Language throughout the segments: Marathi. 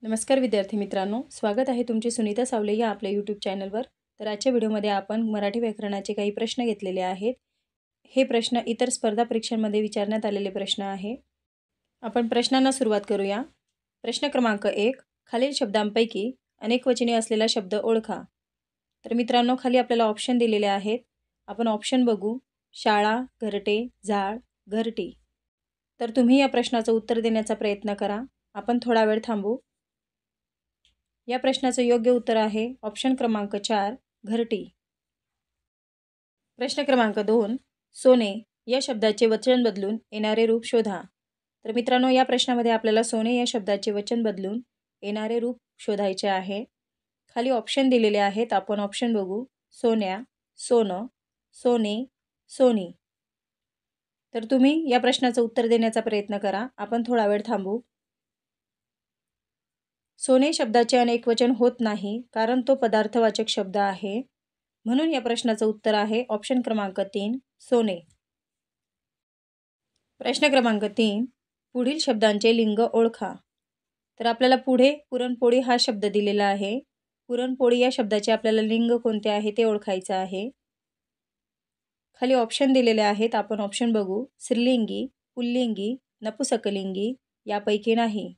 नमस्कार विद्यार्थी मित्रांनो, स्वागत आहे तुमचे सुनीता सावले या आपल्या यूट्यूब चॅनलवर. तर आजच्या व्हिडिओमध्ये आपण मराठी व्याकरणाचे काही प्रश्न घेतलेले आहेत. हे प्रश्न इतर स्पर्धा परीक्षांमध्ये विचारण्यात आलेले प्रश्न आहे. आपण प्रश्नांना सुरुवात करूया. प्रश्न क्रमांक 1, खालील शब्दांपैकी अनेकवचनी असलेला शब्द ओळखा. तर मित्रांनो, खाली आपल्याला ऑप्शन दिलेले आहेत. आपण ऑप्शन बघू. शाळा, घरटे, झाड, घरटी. तर तुम्ही या प्रश्नाचं उत्तर देण्याचा प्रयत्न करा. आपण थोडा वेळ थांबू. या प्रश्नाचं योग्य उत्तर आहे ऑप्शन क्रमांक 4, घरटी. प्रश्न क्रमांक 2, सोने या शब्दाचे वचन बदलून येणारे रूप शोधा. तर मित्रांनो, या प्रश्नामध्ये आपल्याला सोने या शब्दाचे वचन बदलून येणारे रूप शोधायचे आहे. खाली ऑप्शन दिलेले आहेत. आपण ऑप्शन बघू. सोन्या, सोनं, सोने, सोनी. तर तुम्ही या प्रश्नाचं उत्तर देण्याचा प्रयत्न करा. आपण थोडा वेळ थांबू. सोने शब्दाचे अनेकवचन होत नाही, कारण तो पदार्थवाचक शब्द आहे. म्हणून या प्रश्नाचं उत्तर आहे ऑप्शन क्रमांक 3, सोने. प्रश्न क्रमांक 3, पुढील शब्दांचे लिंग ओळखा. तर आपल्याला पुढे पुरणपोळी हा शब्द दिलेला आहे. पुरणपोळी या शब्दाचे आपल्याला लिंग कोणते आहे ते ओळखायचं आहे. खाली ऑप्शन दिलेले आहेत. आपण ऑप्शन बघू. स्त्रीलिंगी, पुल्लिंगी, नपुसकलिंगी यापैकी नाही.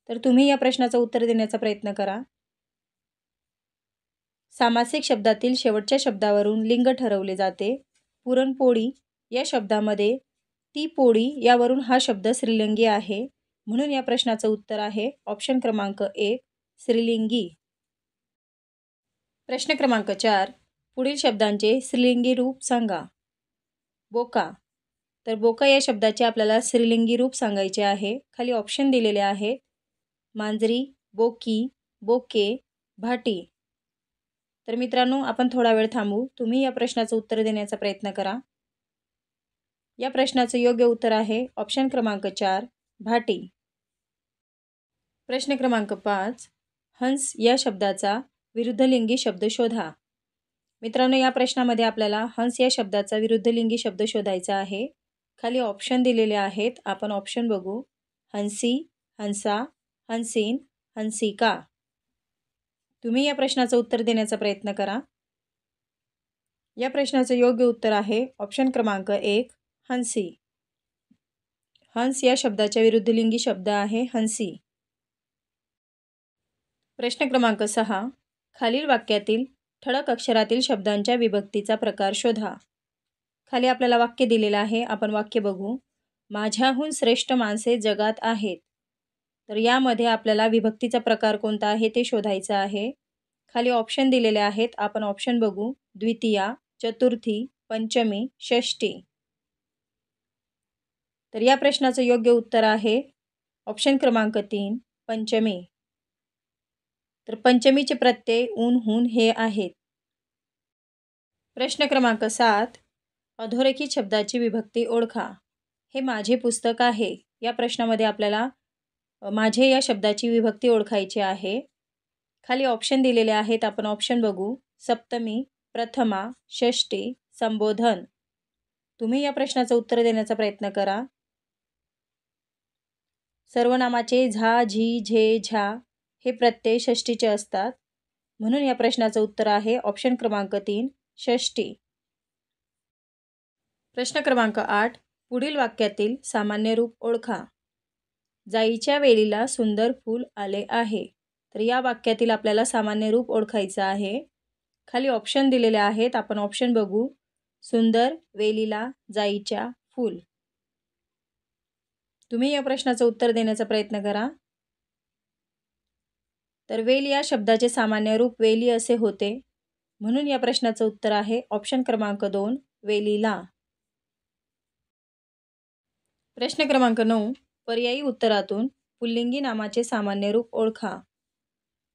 तर तुम्ही या प्रश्नाचं उत्तर देण्याचा प्रयत्न करा. सामासिक शब्दातील शेवटच्या शब्दावरून लिंग ठरवले जाते. पुरणपोळी या शब्दामध्ये ती पोळी यावरून हा शब्द स्त्रीलिंगी आहे. म्हणून या प्रश्नाचं उत्तर आहे ऑप्शन क्रमांक 1, स्त्रीलिंगी. प्रश्न क्रमांक 4, पुढील शब्दांचे स्त्रीलिंगी रूप सांगा. बोका. तर बोका या शब्दाचे आपल्याला स्त्रीलिंगी रूप सांगायचे आहे. खाली ऑप्शन दिलेले आहेत. मांजरी, बोकी, बोके, भाटी. तर मित्रांनो, आपण थोडा वेळ थांबू. तुम्ही या प्रश्नाचं उत्तर देण्याचा प्रयत्न करा. या प्रश्नाचं योग्य उत्तर आहे ऑप्शन क्रमांक 4, भाटी. प्रश्न क्रमांक 5, हंस या शब्दाचा विरुद्धलिंगी शब्द शोधा. मित्रांनो, या प्रश्नामध्ये आपल्याला हंस या शब्दाचा विरुद्धलिंगी शब्द शोधायचा आहे. खाली ऑप्शन दिलेले आहेत. आपण ऑप्शन बघू. हंसी, हंसा, हंसीन, हंसिका. तुम्ही या प्रश्नाचं उत्तर देण्याचा प्रयत्न करा. या प्रश्नाचं योग्य उत्तर आहे ऑप्शन क्रमांक 1, हंसी. हंस या शब्दाच्या विरुद्धलिंगी शब्द आहे हंसी. प्रश्न क्रमांक 6, खालील वाक्यातील ठळक अक्षरातील शब्दांच्या विभक्तीचा प्रकार शोधा. खाली आपल्याला वाक्य दिलेलं आहे. आपण वाक्य बघू. माझ्याहून श्रेष्ठ माणसे जगात आहेत. तर यामध्ये आपल्याला विभक्तीचा प्रकार कोणता आहे ते शोधायचं आहे. खाली ऑप्शन दिलेले आहेत. आपण ऑप्शन बघू. द्वितीया, चतुर्थी, पंचमी, षष्ठी. तर या प्रश्नाचं योग्य उत्तर आहे ऑप्शन क्रमांक 3, पंचमी. तर पंचमीचे प्रत्यय ऊन, हून हे आहेत. प्रश्न क्रमांक 7, अधोरेखित शब्दाची विभक्ती ओळखा. हे माझे पुस्तक आहे. या प्रश्नामध्ये आपल्याला माझे या शब्दाची विभक्ती ओळखायची आहे. खाली ऑप्शन दिलेले आहेत. आपण ऑप्शन बघू. सप्तमी, प्रथमा, षष्ठी, संबोधन. तुम्ही या प्रश्नाचं उत्तर देण्याचा प्रयत्न करा. सर्वनामाचे झा, झी, झे, झा हे प्रत्यय षष्ठीचे असतात. म्हणून या प्रश्नाचं उत्तर आहे ऑप्शन क्रमांक 3, षष्ठी. प्रश्न क्रमांक 8, पुढील वाक्यातील सामान्य रूप ओळखा. जाईच्या वेलीला सुंदर फूल आले आहे. तर या वाक्यातील आपल्याला सामान्य रूप ओळखायचं आहे. खाली ऑप्शन दिलेले आहेत. आपण ऑप्शन बघू. सुंदर, वेलीला, जाईच्या, फूल. तुम्ही या प्रश्नाचं उत्तर देण्याचा प्रयत्न करा. तर वेल या शब्दाचे सामान्य रूप वेली असे होते. म्हणून या प्रश्नाचं उत्तर आहे ऑप्शन क्रमांक 2, वेलीला. प्रश्न क्रमांक 9, पर्यायी उत्तरातून पुल्लिंगी नामाचे सामान्य रूप ओळखा.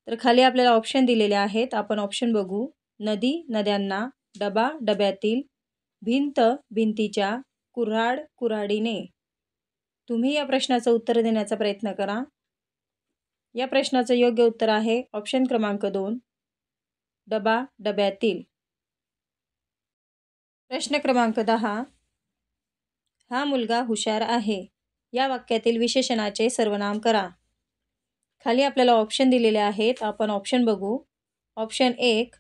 तर खाली आपल्याला ऑप्शन दिलेले आहेत. आपण ऑप्शन बघू. नदी, नद्यांना, डबा, डब्यातील, भिंत, भिंतीच्या, कुऱ्हाड, कुऱ्हाडीने. तुम्ही या प्रश्नाचं उत्तर देण्याचा प्रयत्न करा. या प्रश्नाचं योग्य उत्तर आहे ऑप्शन क्रमांक 2, डबा, डब्यातील. प्रश्न क्रमांक 10, हा मुलगा हुशार आहे. या वाक्यातील विशेषणाचे सर्वनाम करा. खाली आपल्याला ऑप्शन दिलेले आहेत, आपण ऑप्शन बघू. ऑप्शन 1,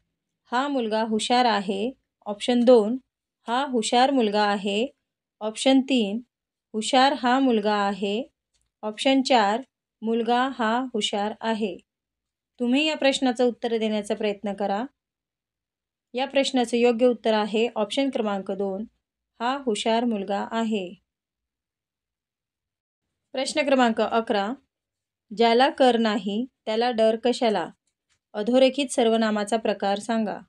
हा मुलगा हुशार आहे. ऑप्शन 2, हा हुशार मुलगा आहे. ऑप्शन 3, हुशार हा मुलगा आहे. ऑप्शन 4, मुलगा हा हुशार आहे. तुम्ही या प्रश्नाचं उत्तर देण्याचा प्रयत्न करा. या प्रश्नाचे योग्य उत्तर आहे ऑप्शन क्रमांक 2, हा हुशार मुलगा आहे. प्रश्न क्रमांक 11, ज्याला कर नाही त्याला डर कशाला? अधोरेखित सर्वनामाचा प्रकार सांगा.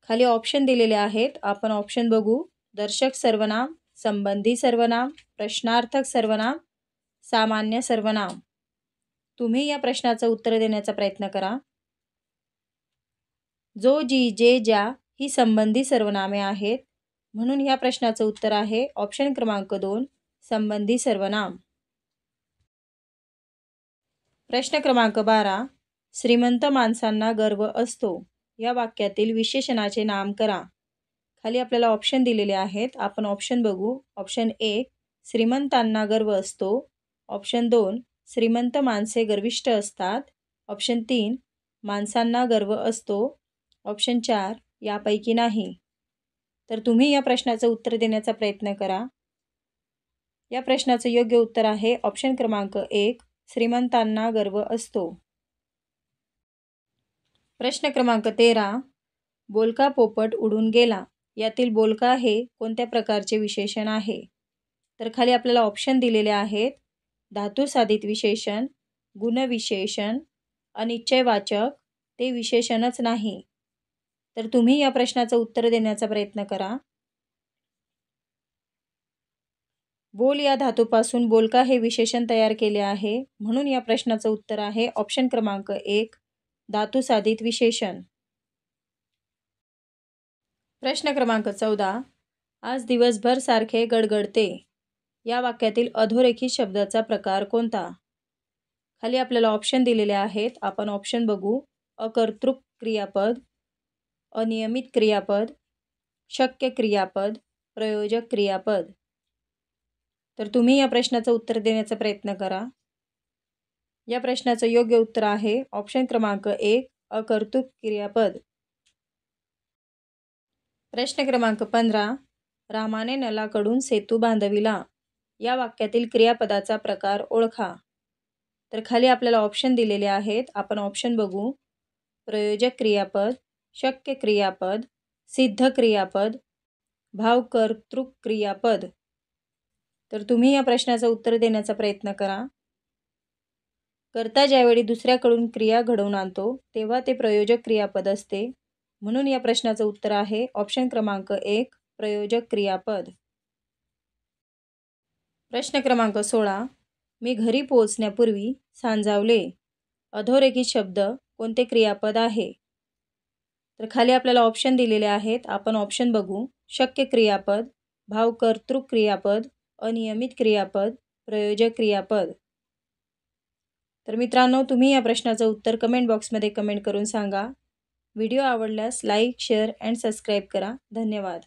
खाली ऑप्शन दिलेले आहेत, आपण ऑप्शन बघू. दर्शक सर्वनाम, संबंधी सर्वनाम, प्रश्नार्थक सर्वनाम, सामान्य सर्वनाम. तुम्ही या प्रश्नाचं उत्तर देण्याचा प्रयत्न करा. जो, जी, जे, ज्या ही संबंधी सर्वनामे आहेत, म्हणून या प्रश्नाचं उत्तर आहे ऑप्शन क्रमांक 2, संबंधी सर्वनाम. प्रश्न क्रमांक 12, श्रीमंत माणसांना गर्व असतो या वाक्यातील विशेषणाचे नाम करा. खाली आपल्याला ऑप्शन दिलेले आहेत, आपण ऑप्शन बघू. ऑप्शन 1, श्रीमंतांना गर्व असतो. ऑप्शन 2, श्रीमंत माणसे गर्विष्ठ असतात. ऑप्शन 3, माणसांना गर्व असतो. ऑप्शन 4, यापैकी नाही. तर तुम्ही या प्रश्नाचं उत्तर देण्याचा प्रयत्न करा. या प्रश्नाचं योग्य उत्तर आहे ऑप्शन क्रमांक 1, श्रीमंतांना गर्व असतो. प्रश्न क्रमांक 13, बोलका पोपट उडून गेला यातील बोलका हे कोणत्या प्रकारचे विशेषण आहे? तर खाली आपल्याला ऑप्शन दिलेले आहेत, धातुसाधित विशेषण, गुणविशेषण, अनिश्चयवाचक, ते विशेषणच नाही. तर तुम्ही या प्रश्नाचं उत्तर देण्याचा प्रयत्न करा. बोल या धातूपासून बोलका हे विशेषण तयार केले आहे, म्हणून या प्रश्नाचं उत्तर आहे ऑप्शन क्रमांक 1, धातुसाधित विशेषण. प्रश्न क्रमांक 14, आज दिवसभर सारखे गडगडते या वाक्यातील अधोरेखित शब्दाचा प्रकार कोणता? खाली आपल्याला ऑप्शन दिलेले आहेत, आपण ऑप्शन बघू. अकर्तृक क्रियापद, अनियमित क्रियापद, शक्य क्रियापद, प्रयोजक क्रियापद. तर तुम्ही या प्रश्नाचं उत्तर देण्याचा प्रयत्न करा. या प्रश्नाचं योग्य उत्तर आहे ऑप्शन क्रमांक 1, अकर्तृक क्रियापद. प्रश्न क्रमांक 15, रामाने नलाकडून सेतू बांधविला या वाक्यातील क्रियापदाचा प्रकार ओळखा. तर खाली आपल्याला ऑप्शन दिलेले आहेत, आपण ऑप्शन बघू. प्रयोजक क्रियापद, शक्य क्रियापद, सिद्ध क्रियापद, भावकर्तृक क्रियापद. तर तुम्ही या प्रश्नाचं उत्तर देण्याचा प्रयत्न करा. कर्ता ज्यावेळी दुसऱ्याकडून क्रिया घडवून आणतो तेव्हा ते प्रयोजक क्रियापद असते, म्हणून या प्रश्नाचं उत्तर आहे ऑप्शन क्रमांक 1, प्रयोजक क्रियापद. प्रश्न क्रमांक 16, मी घरी पोहोचण्यापूर्वी सांजावले अधोरेखित शब्द कोणते क्रियापद आहे? तर खाली आपल्याला ऑप्शन दिलेले आहेत, आपण ऑप्शन बघू. शक्य क्रियापद, भावकर्तृक क्रियापद, अनियमित क्रियापद, प्रयोजक क्रियापद. तर मित्रांनो, तुम्ही या प्रश्नाचं उत्तर कमेंट बॉक्समध्ये कमेंट करून सांगा. व्हिडिओ आवडल्यास लाईक, शेअर अँड सबस्क्राईब करा. धन्यवाद.